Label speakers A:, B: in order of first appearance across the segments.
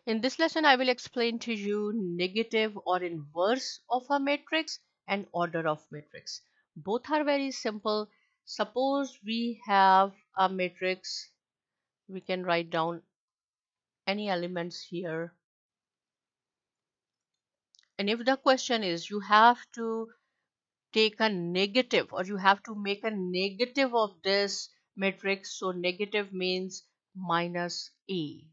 A: In this lesson, I will explain to you negative or inverse of a matrix and order of matrix. Both are very simple. Suppose we have a matrix, we can write down any elements here. And if the question is you have to take a negative or you have to make a negative of this matrix, so negative means minus A.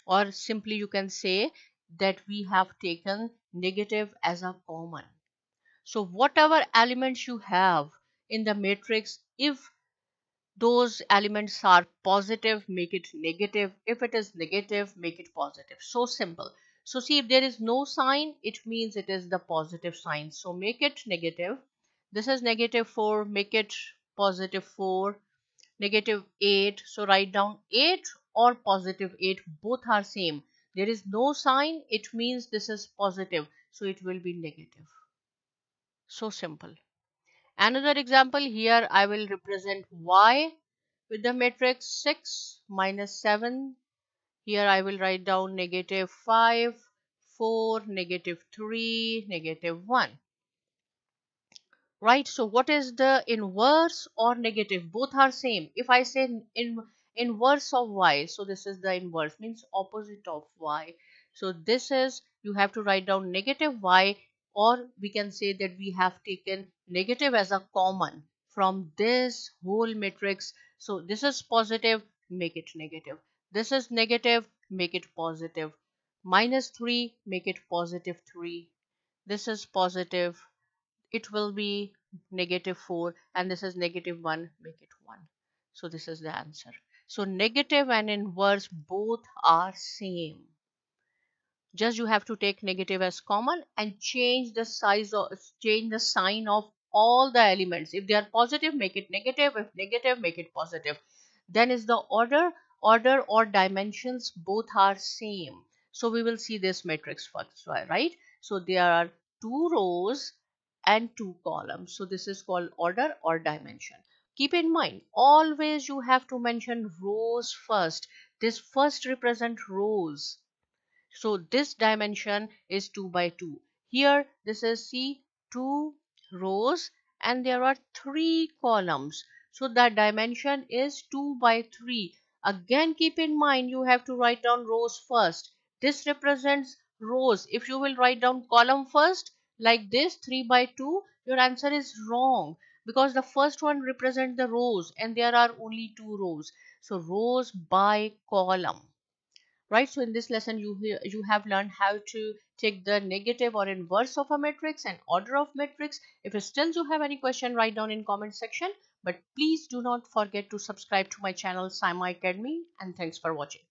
A: Or simply you can say that we have taken negative as a common. So whatever elements you have in the matrix, if those elements are positive, make it negative. If it is negative, make it positive. So simple. So see, if there is no sign, it means it is the positive sign. So make it negative. This is negative 4, make it positive 4. Negative 8, so write down 8 or positive 8, both are same. There is no sign, it means this is positive, so it will be negative. So simple. Another example, here I will represent y with the matrix 6 minus 7. Here I will write down negative 5, 4, negative 3, negative 1. Right, so what is the inverse or negative? Both are same. If I say inverse of y, so this is the inverse, means opposite of y. So this is, you have to write down negative y, or we can say that we have taken negative as a common from this whole matrix. So this is positive, make it negative. This is negative, make it positive. Minus 3, make it positive 3. This is positive, it will be negative 4, and this is negative 1, make it 1. So this is the answer. So negative and inverse both are same. Just you have to take negative as common and change the sign of all the elements. If they are positive, make it negative. If negative, make it positive. Then is the order or dimensions, both are same. So we will see this matrix first, right? So there are 2 rows and 2 columns. So this is called order or dimension. Keep in mind, always you have to mention rows first. This first represent rows. So this dimension is 2 by 2. Here this is, see, 2 rows and there are 3 columns. So the dimension is 2 by 3. Again keep in mind, you have to write down rows first. This represents rows. If you will write down column first like this 3 by 2, your answer is wrong, because the first one represents the rows and there are only 2 rows. So rows by column. Right, so in this lesson you have learned how to take the negative or inverse of a matrix and order of matrix. If still you have any question, write down in comment section, but please do not forget to subscribe to my channel Saima Academy, and thanks for watching.